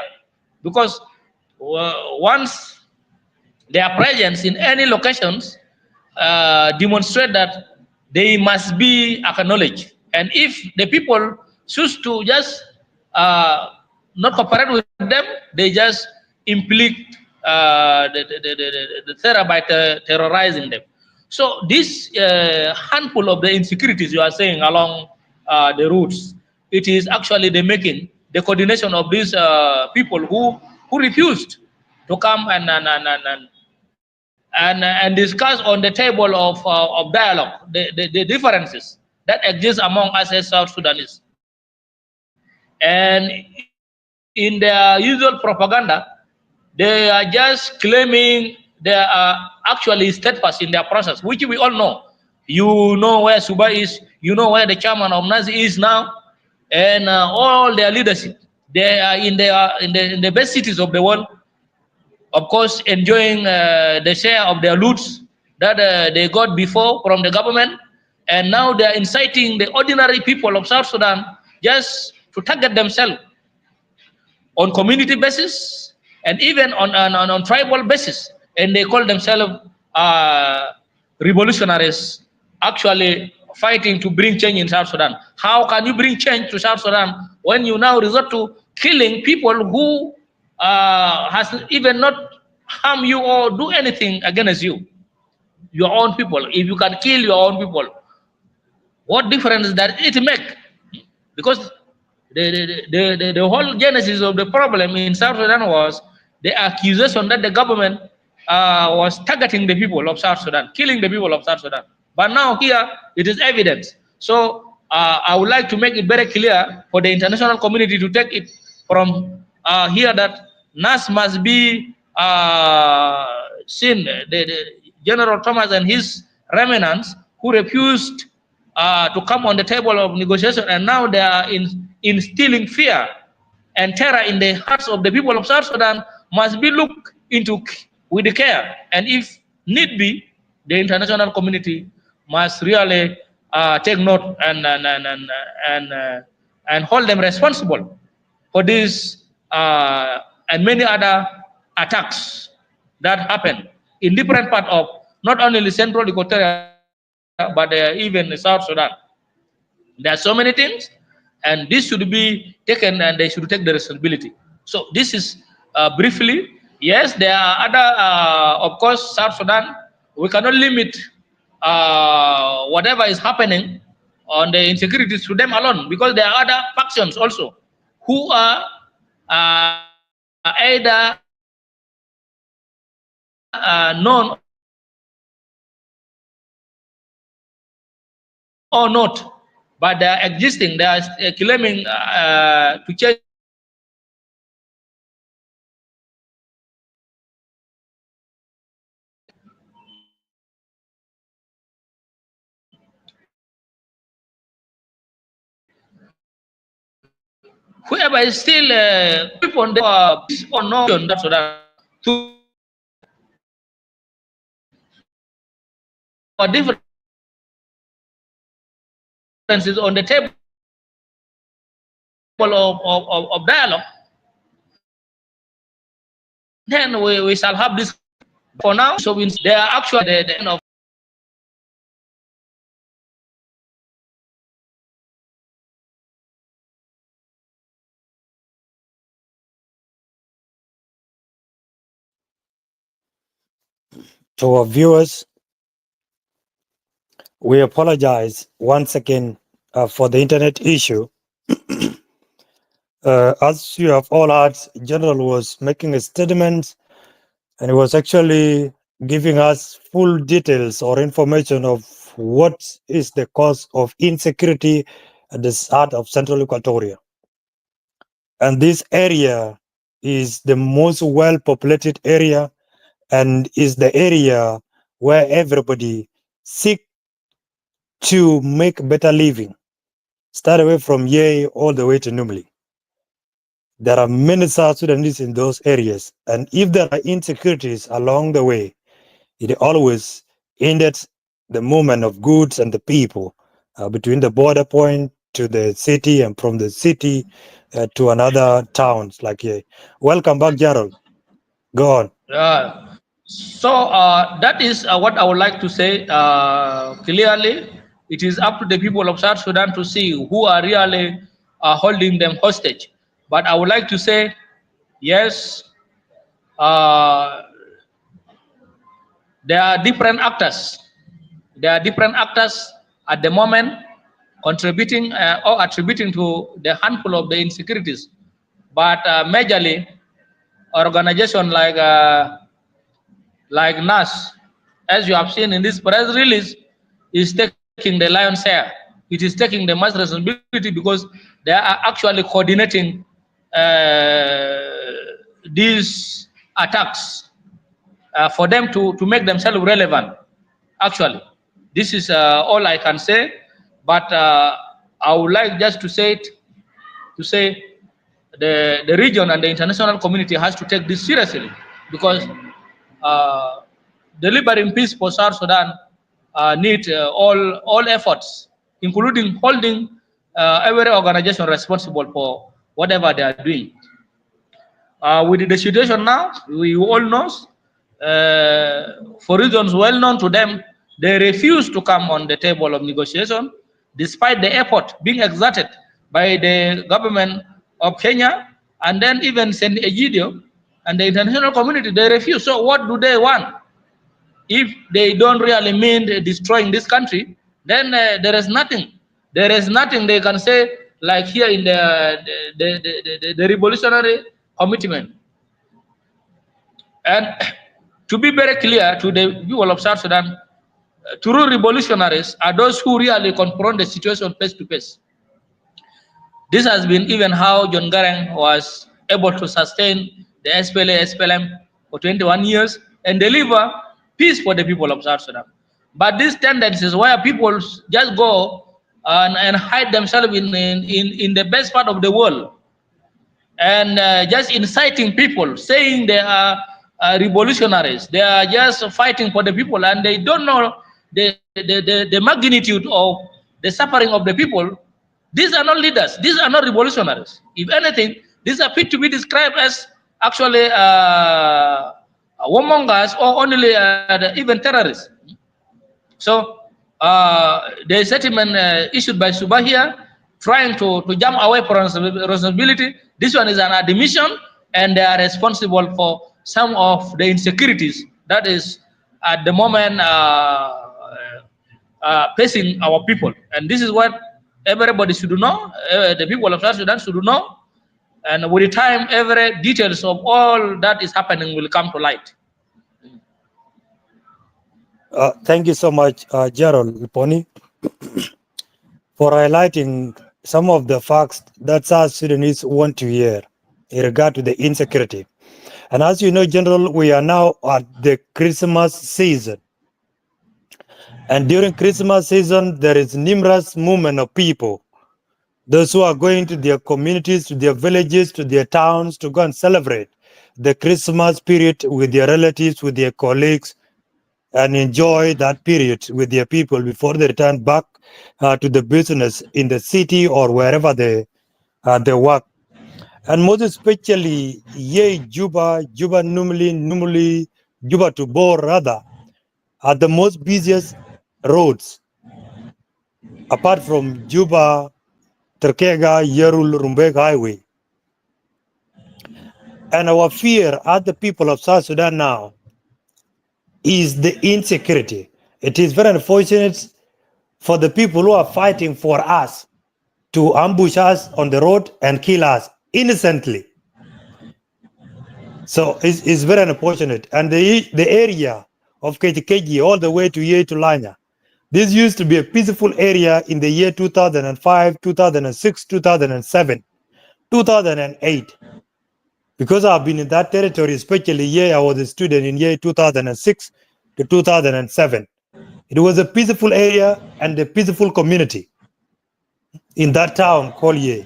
because once their presence in any locations demonstrate that they must be acknowledged. And if the people choose to just not cooperate with them, they just inflict the terror by terrorizing them. So this handful of the insecurities you are saying along the routes, it is actually the making, the coordination of these people who refused to come and discuss on the table of dialogue the differences that exist among us as South Sudanese. And in their usual propaganda, they are just claiming they are actually steadfast in their process, which we all know. You know where Suba is, you know where the chairman of Nazi is now, and all their leadership. They are in the best cities of the world, of course, enjoying the share of their loots that they got before from the government, and now they are inciting the ordinary people of South Sudan just to target themselves on community basis and even on tribal basis, and they call themselves revolutionaries, actually fighting to bring change in South Sudan. How can you bring change to South Sudan when you now resort to killing people who has even not harm you or do anything against you, your own people? If you can kill your own people, what difference does it make? Because the whole genesis of the problem in South Sudan was the accusation that the government was targeting the people of South Sudan, killing the people of South Sudan. But now here it is evident. So I would like to make it very clear for the international community to take it from here that NAS must be seen. General Thomas and his remnants who refused to come on the table of negotiation, and now they are instilling fear and terror in the hearts of the people of South Sudan, must be looked into with care. And if need be, the international community must really take note and hold them responsible for this and many other attacks that happen in different parts of not only the central Equatoria, but even South Sudan. There are so many things, and this should be taken, and they should take the responsibility. So this is briefly. Yes, there are other, of course, South Sudan. We cannot limit whatever is happening on the insecurities to them alone, because there are other factions also who are either known or not, but they are existing. They are claiming to change whoever is still people on the or no that's to differences on the table of dialogue, then we shall have this for now. So they are actually the end of To our viewers, we apologize once again for the internet issue. As you have all heard, General was making a statement, and he was actually giving us full details or information of what is the cause of insecurity at the heart of Central Equatoria. And this area is the most well-populated area, and is the area where everybody seek to make better living, start away from Yei all the way to Numili. There are many South Sudanese in those areas, and if there are insecurities along the way, it always ended the movement of goods and the people between the border point to the city, and from the city to another towns like Yei. Welcome back, Gerald. Go on. So that is what I would like to say clearly. It is up to the people of South Sudan to see who are really holding them hostage. But I would like to say, yes, there are different actors. There are different actors at the moment contributing or attributing to the handful of the insecurities. But majorly, organization like NAS, as you have seen in this press release, is taking the lion's share. It is taking the most responsibility because they are actually coordinating these attacks for them to make themselves relevant. Actually, this is all I can say. But I would like just to say the region and the international community has to take this seriously, because delivering peace for South Sudan need all efforts, including holding every organization responsible for whatever they are doing. With the situation now, we all know, for reasons well known to them, they refuse to come on the table of negotiation, despite the effort being exerted by the government of Kenya, and then even St. Egidio and the international community. They refuse. So what do they want? If they don't really mean destroying this country, then there is nothing. There is nothing they can say, like here in the revolutionary commitment. And to be very clear to the people of South Sudan, true revolutionaries are those who really confront the situation face to face. This has been even how John Garang was able to sustain the SPLA, SPLM for 21 years and deliver peace for the people of South Sudan. But these tendencies where people just go and hide themselves in the best part of the world, and just inciting people, saying they are revolutionaries, they are just fighting for the people, and they don't know the magnitude of the suffering of the people. These are not leaders. These are not revolutionaries. If anything, these are fit to be described as actually warmongers or only even terrorists. So the statement issued by Suba here, trying to jump away from responsibility, this one is an admission, and they are responsible for some of the insecurities that is at the moment facing our people. And this is what everybody should know, the people of South Sudan should know, and with the time, every details of all that is happening will come to light. Thank you so much, Gerald Liponi, for highlighting some of the facts that South Sudanese want to hear in regard to the insecurity. And as you know, General, we are now at the Christmas season. And during Christmas season, there is numerous movement of people, those who are going to their communities, to their villages, to their towns, to go and celebrate the Christmas period with their relatives, with their colleagues, and enjoy that period with their people before they return back to the business in the city or wherever they work. And most especially, Juba normally Juba to Bor rather, are the most busiest roads, apart from Juba, Terkega, Yerul, Rumbek Highway. And our fear as the people of South Sudan now is the insecurity. It is very unfortunate for the people who are fighting for us to ambush us on the road and kill us innocently. So it's very unfortunate. And the area of Keji all the way to Ye to Lanya, this used to be a peaceful area in the year 2005, 2006, 2007, 2008. Because I've been in that territory, especially I was a student in year 2006 to 2007. It was a peaceful area and a peaceful community in that town called Ye.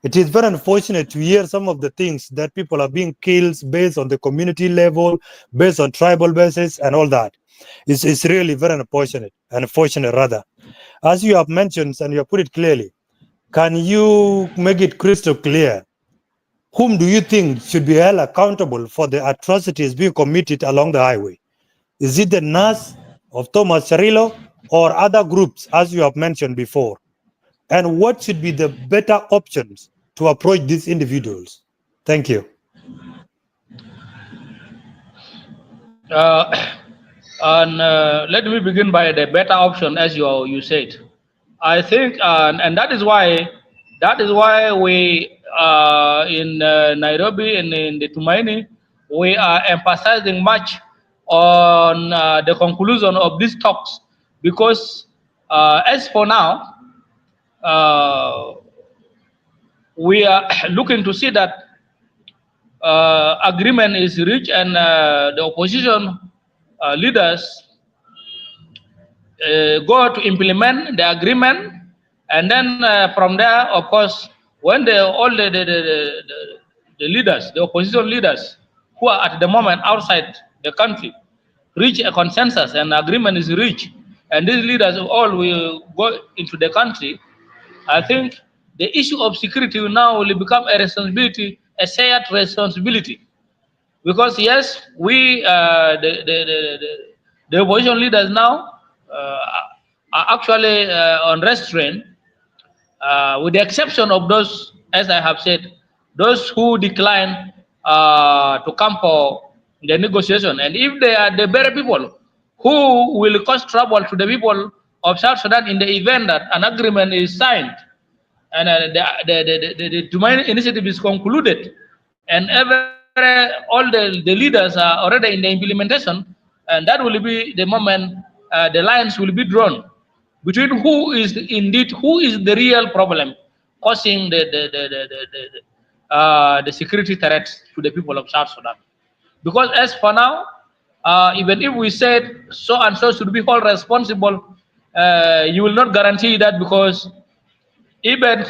It is very unfortunate to hear some of the things that people are being killed based on the community level, based on tribal basis and all that. It's really very unfortunate rather. As you have mentioned and you have put it clearly, can you make it crystal clear? Whom do you think should be held accountable for the atrocities being committed along the highway? Is it the NAS of Thomas Cirillo or other groups, as you have mentioned before? And what should be the better options to approach these individuals? Thank you. Let me begin by the better option, as you said. I think, and that is why we in Nairobi and in the Tumaini, we are emphasizing much on the conclusion of these talks, because as for now, we are looking to see that agreement is reached, and the opposition leaders go to implement the agreement, and then from there, of course, when all the leaders, the opposition leaders who are at the moment outside the country, reach a consensus and agreement is reached, and these leaders all will go into the country, I think the issue of security now will become a responsibility, a shared responsibility. Because yes, we, the opposition leaders now are actually on restraint, with the exception of those, as I have said, those who decline to come for the negotiation. And if they are the very people who will cause trouble to the people of South Sudan in the event that an agreement is signed and the Tumaini initiative is concluded, and all the leaders are already in the implementation, and that will be the moment the lines will be drawn between who is the real problem causing the security threats to the people of South Sudan. Because as for now, Even if we said so and so should be held responsible, you will not guarantee that, because even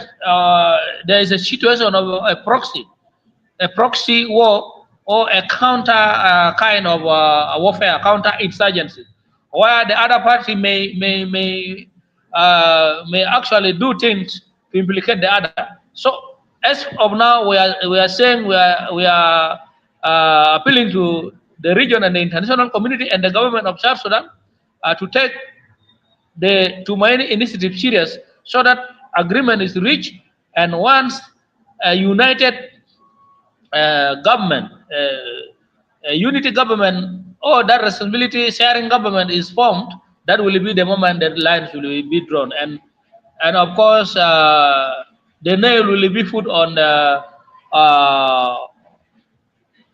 there is a situation of a proxy war, or a counter kind of warfare, counter insurgency, where the other party may actually do things to implicate the other. So as of now, we are saying we are appealing to the region and the international community and the government of South Sudan to take the Tumaini initiative serious, so that agreement is reached, and once a united government, a unity government, or that responsibility sharing government is formed, that will be the moment that lines will be drawn, and of course the nail will be put uh,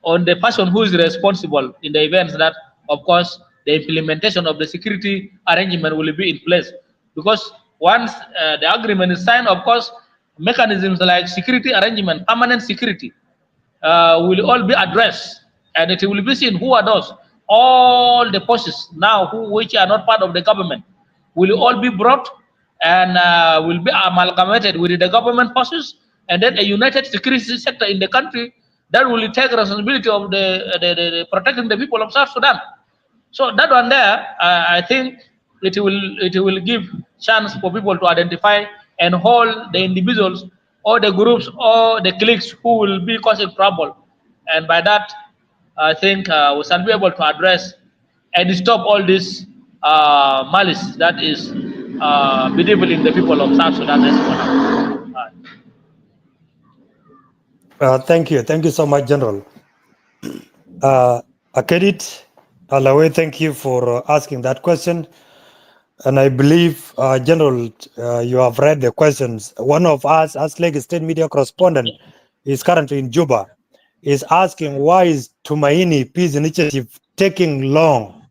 on the person who is responsible in the events that, of course, the implementation of the security arrangement will be in place. Because once the agreement is signed, of course, mechanisms like security arrangement, permanent security, will all be addressed, and it will be seen who are those. All the forces now which are not part of the government will all be brought and will be amalgamated with the government forces, and then a united security sector in the country that will take responsibility of the protecting the people of South Sudan. So that one there, I think it will give chance for people to identify and hold the individuals or the groups or the cliques who will be causing trouble, and by that, I think we shall be able to address and stop all this malice that is bedeviling the people of South Sudan as well. Thank you so much, General. Akedit Alawe, thank you for asking that question. And I believe, General, you have read the questions. One of us, as Lagos State media correspondent, is currently in Juba, is asking why is Tumaini Peace Initiative taking long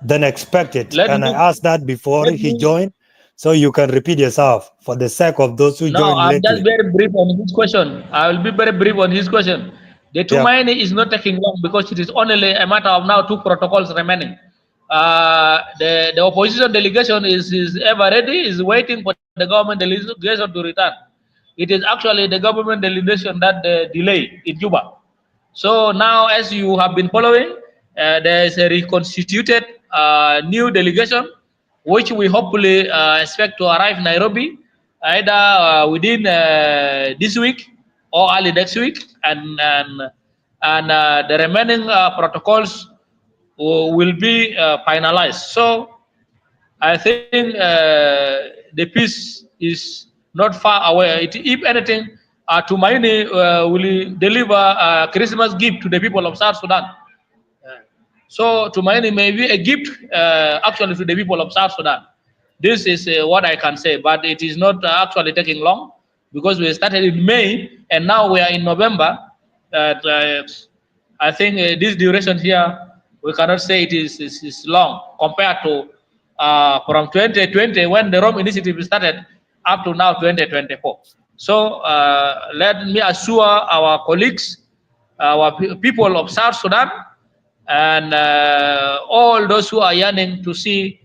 than expected? And I asked that before he joined, so you can repeat yourself for the sake of those who joined I'm lately. just very brief on his question. I will be very brief on his question. The Tumaini is not taking long because it is only a matter of now 2 protocols remaining. The opposition delegation is ever ready, is waiting for the government delegation to return. It is actually the government delegation that delay in Juba. So now, as you have been following, there is a reconstituted new delegation, which we hopefully expect to arrive in Nairobi either within this week or early next week, and the remaining protocols will be finalized. So I think the peace is not far away. If anything, Tumaini will deliver a Christmas gift to the people of South Sudan. So Tumaini may be a gift actually to the people of South Sudan. This is what I can say, but it is not actually taking long, because we started in May and now we are in November. I think this duration here, we cannot say it is long compared to from 2020 when the Rome Initiative started up to now 2024. So let me assure our colleagues, our people of South Sudan, and all those who are yearning to see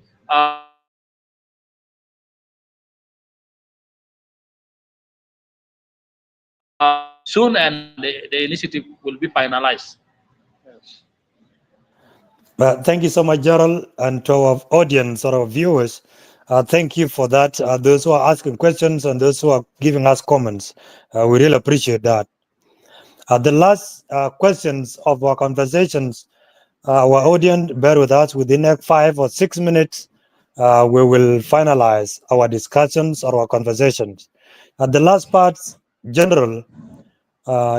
soon, and the initiative will be finalized. Thank you so much, Gerald, and to our audience or our viewers. Thank you for that. Those who are asking questions and those who are giving us comments, we really appreciate that. The last questions of our conversations, our audience, bear with us. Within the next 5 or 6 minutes, we will finalize our discussions or our conversations. At the last part, General,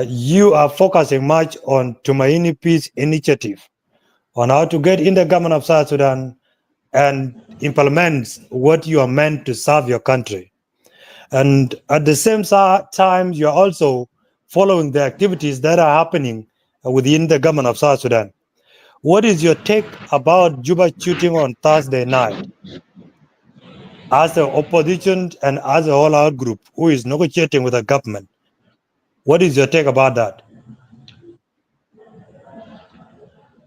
you are focusing much on Tumaini Peace Initiative, on how to get in the government of South Sudan and implement what you are meant to serve your country. And at the same time, you're also following the activities that are happening within the government of South Sudan. What is your take about Juba shooting on Thursday night? As the opposition and as a whole-out group who is negotiating with the government, what is your take about that?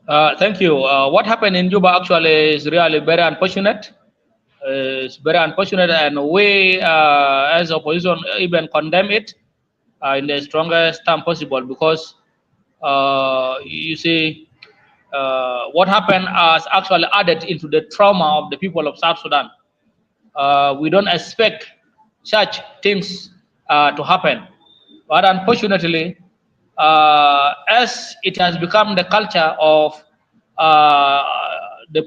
Thank you. What happened in Juba actually is really very unfortunate. It's very unfortunate, and we, as opposition, even condemn it in the strongest term possible, because you see, what happened has actually added into the trauma of the people of South Sudan. We don't expect such things to happen, but unfortunately, as it has become the culture of the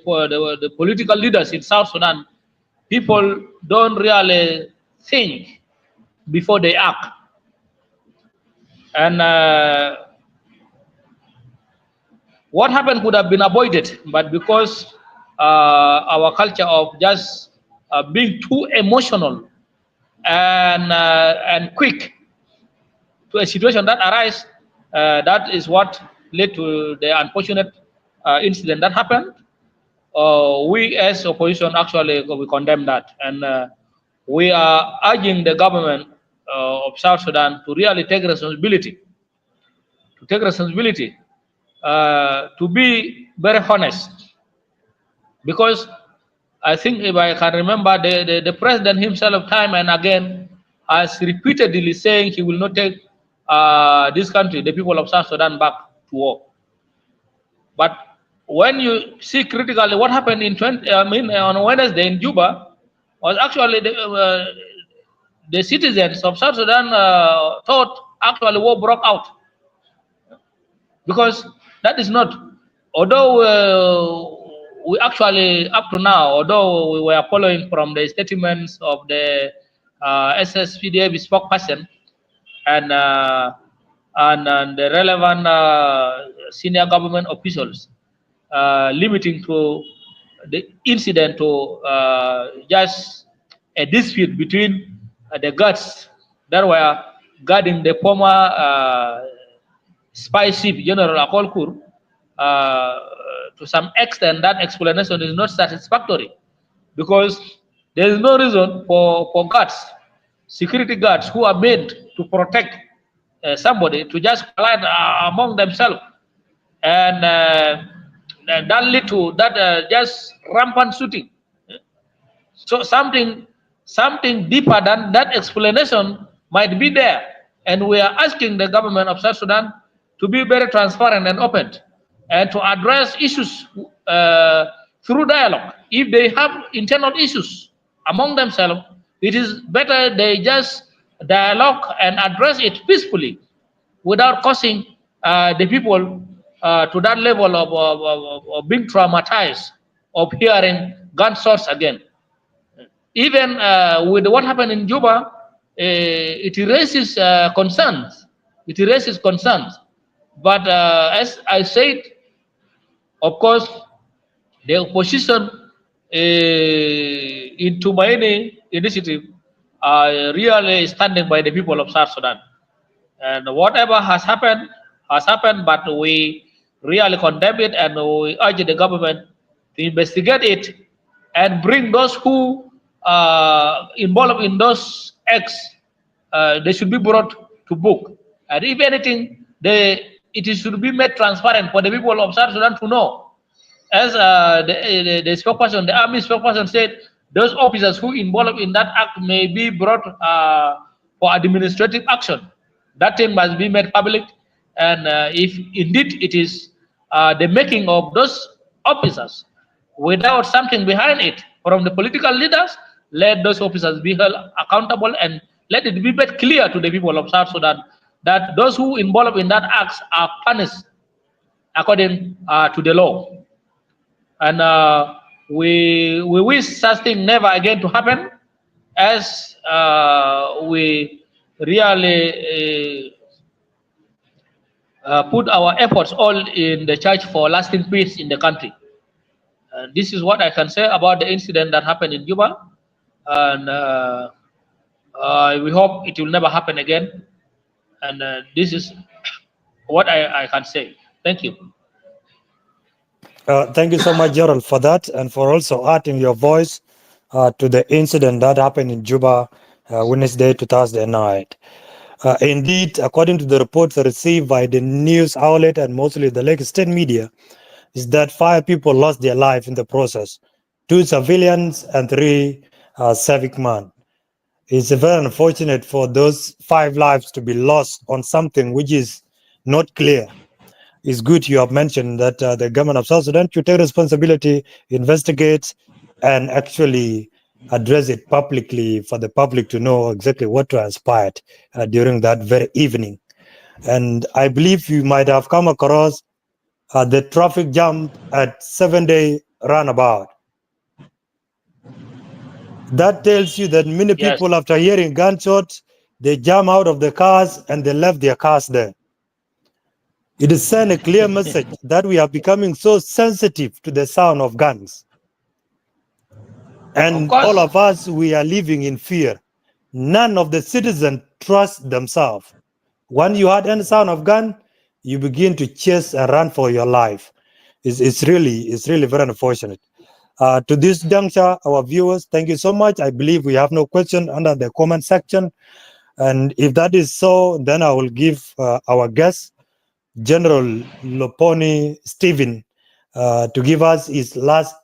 political leaders in South Sudan, people don't really think before they act. And what happened could have been avoided, but because our culture of just being too emotional and quick to a situation that arises, that is what led to the unfortunate incident that happened. We as opposition actually we condemn that, and we are urging the government of South Sudan to really take responsibility, to be very honest, because I think, if I can remember, the president himself time and again has repeatedly saying he will not take this country, the people of South Sudan, back to war. But when you see critically what happened on Wednesday in Juba, was actually the citizens of South Sudan thought actually war broke out, because that is not, although we actually up to now, although we were following from the statements of the SSPDF spokesperson and the relevant senior government officials, limiting to the incident to just a dispute between the guards that were guarding the former spy ship, General Akolkur. To some extent, that explanation is not satisfactory, because there is no reason for guards, security guards who are made to protect somebody, to just collide among themselves, and that lead to that just rampant shooting. So something deeper than that explanation might be there, and we are asking the government of South Sudan to be very transparent and open, and to address issues through dialogue. If they have internal issues among themselves, it is better they just dialogue and address it peacefully, without causing the people to that level of being traumatized, of hearing gunshots again. Even with what happened in Juba, it raises concerns. It raises concerns. But as I said, of course, the opposition in Tumaini initiative are really standing by the people of South Sudan. And whatever has happened, but we really condemn it, and we urge the government to investigate it and bring those who are involved in those acts. They should be brought to book. And if anything, it should be made transparent for the people of South Sudan to know. As the spokesperson, the army spokesperson said, those officers who involved in that act may be brought for administrative action. That thing must be made public, and if indeed it is the making of those officers without something behind it from the political leaders, let those officers be held accountable, and let it be made clear to the people of South Sudan that those who involved in that acts are punished according to the law. And we wish such thing never again to happen, as we really put our efforts all in the search for lasting peace in the country. This is what I can say about the incident that happened in Juba, and we hope it will never happen again. And this is what I can say. Thank you. Thank you so much, Gerald, for that, and for also adding your voice to the incident that happened in Juba Wednesday 2009. Indeed, according to the reports received by the news outlet and mostly the Lake State media, is that 5 people lost their life in the process, 2 civilians and 3 civic men. It's very unfortunate for those 5 lives to be lost on something which is not clear. It's good you have mentioned that the government of South Sudan should take responsibility, investigate, and actually address it publicly for the public to know exactly what transpired during that very evening. And I believe you might have come across the traffic jam at 7-day roundabout. That tells you that many Yes. people, after hearing gunshots, they jump out of the cars and they left their cars there. It is sent a clear message that we are becoming so sensitive to the sound of guns. And course. all of us, we are living in fear. None of the citizens trust themselves. When you heard any sound of gun, you begin to chase and run for your life. It's really very unfortunate. To this juncture, our viewers, thank you so much. I believe we have no question under the comment section. And if that is so, then I will give our guest, General Loponi Stephen, to give us his last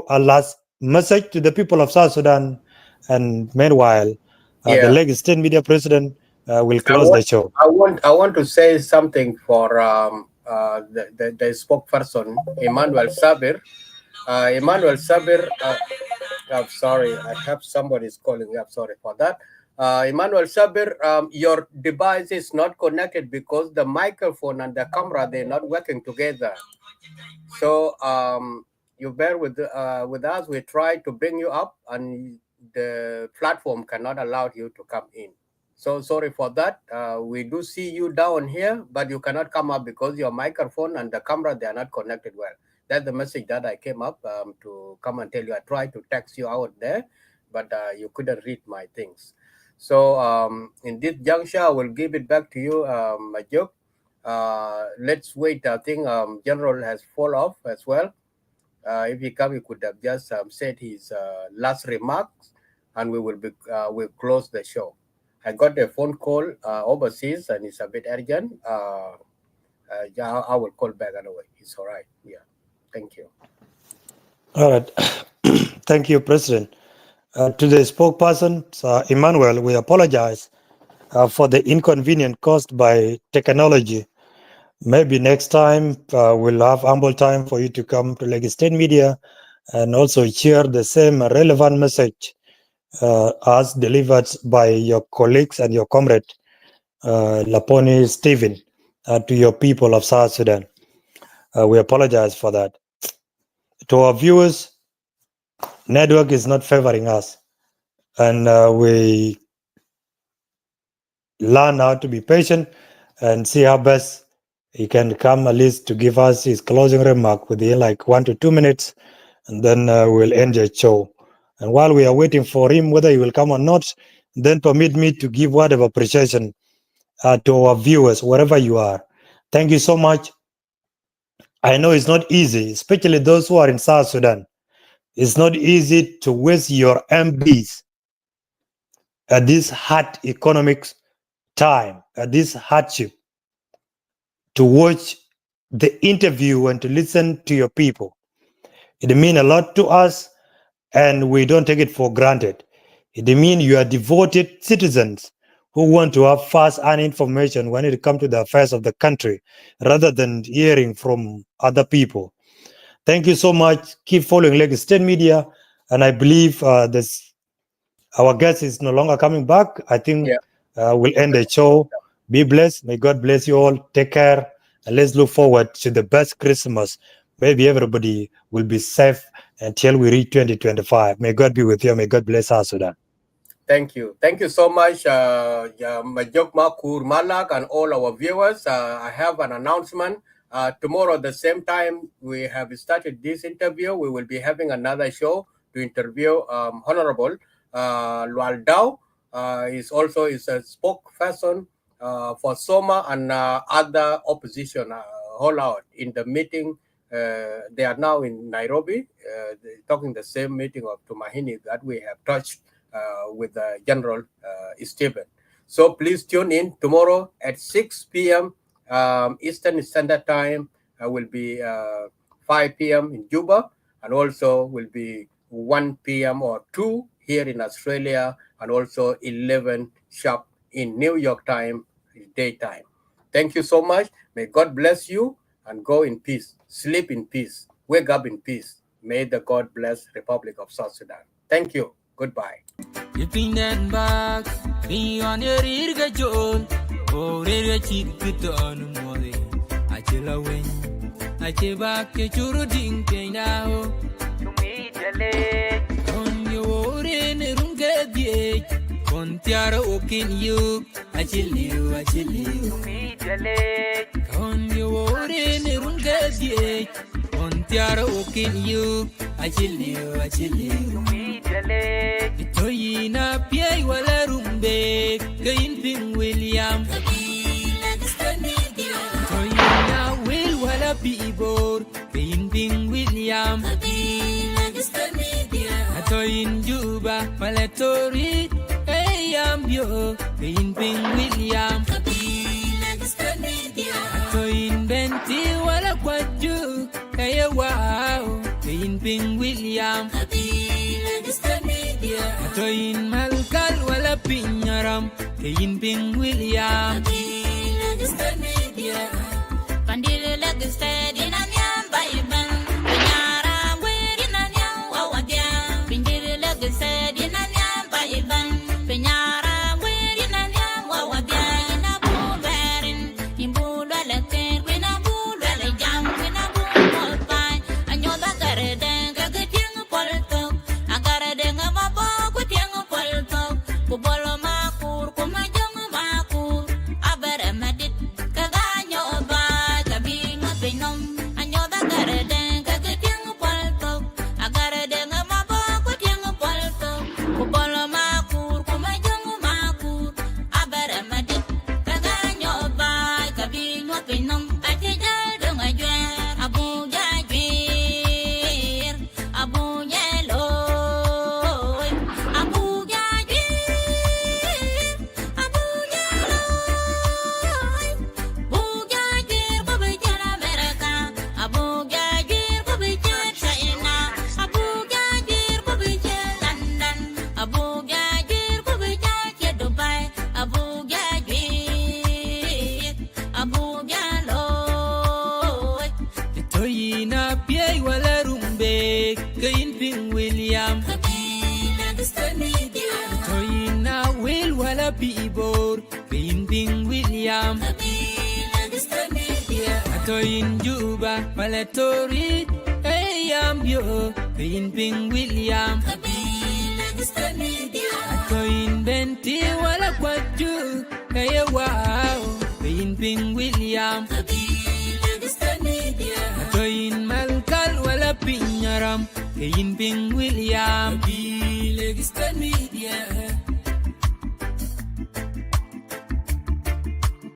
last message to the people of South Sudan. And meanwhile, the Lagos State Media President will close the show. I want to say something for the spokesperson, Emmanuel Saber. Emmanuel Saber, I'm sorry, I have somebody's calling me. I'm sorry for that. Emmanuel Saber, your device is not connected because the microphone and the camera, they're not working together. So you bear with us. We try to bring you up and the platform cannot allow you to come in. So sorry for that. We do see you down here, but you cannot come up because your microphone and the camera, they are not connected well. That's the message that I came up to come and tell you. I tried to text you out there, but you couldn't read my things. So in this juncture, I will give it back to you, Majuk. Let's wait. I think General has fall off as well. If he come, he could have just said his last remarks, and we will we'll close the show. I got a phone call overseas, and it's a bit urgent. Yeah, I will call back anyway. It's all right. Yeah. Thank you. All right. Thank you, President. To the spokesperson, Emmanuel, we apologize for the inconvenience caused by technology. Maybe next time we'll have ample time for you to come to Lagos State Media and also share the same relevant message as delivered by your colleagues and your comrade, Laponi Stephen, to your people of South Sudan. We apologize for that. To our viewers, network is not favoring us, and we learn how to be patient and see how best he can come at least to give us his closing remark within like 1 to 2 minutes, and then we'll end the show. And while we are waiting for him, whether he will come or not, then permit me to give word of appreciation to our viewers, wherever you are. Thank you so much. I know it's not easy, especially those who are in South Sudan. It's not easy to waste your MBs at this hard economic time, at this hardship, to watch the interview and to listen to your people. It means a lot to us, and we don't take it for granted. It means you are devoted citizens who want to have first-hand information when it comes to the affairs of the country, rather than hearing from other people. Thank you so much. Keep following Lagos State Media, and I believe our guest is no longer coming back. I think we'll end the show. Be blessed. May God bless you all. Take care, and let's look forward to the best Christmas. Maybe everybody will be safe until we reach 2025. May God be with you. May God bless us, Sudan. Thank you. Thank you so much, Majok Makur Malak, and all our viewers. I have an announcement. Tomorrow at the same time we have started this interview, we will be having another show to interview Honorable Ladu. Is a spokesperson for Soma and other opposition holdout in the meeting. They are now in Nairobi, talking the same meeting of Tumaini that we have touched with General Stephen. So please tune in tomorrow at 6 p.m. Eastern Standard Time. I will be 5 p.m. in Juba, and also will be 1 p.m. or 2 here in Australia, and also 11 sharp in New York time, daytime. Thank you so much. May God bless you, and go in peace, sleep in peace, wake up in peace. May the God bless Republic of South Sudan. Thank you. Goodbye. Kontiara okin you, achiliu, Konyo ore ne rungazie, Kontiara okin you, achiliu, Toyina pie wala rumbe, Gain Ping William, Toyina will wala pibor, Gain Ping William, Toyin Juba, Palatori. Ambio, Ping William, Toin Benti, wala kwaju, Kaya wow, Ping William, Toin Malkal, wala Pinyaram, Ping William, Pandil Legisted in Anyam Bible, Pinyara, where in Anyam, Wawadia, Pindil Legisted in Anyam Bible. Penyara wherein and yam wawadia in a bullbearing in bullaletter when a bull jam when a bull pine and you're the garden getting a polto a garden of a bog with young polto Kubolo Makur Kumajong Makur Aberemadit Kaganyo by Kabin of Benom and you're the garden getting a polto a garden of a bog with young polto Kubolo Makur Bibor, Ping William, Toin Juba, Palatori, Ambio, Ping William, Toin Benti, wala kwaju, Kaya wow, Ping William, Toin Malkal, wala Pinyaram, Ping William, Media.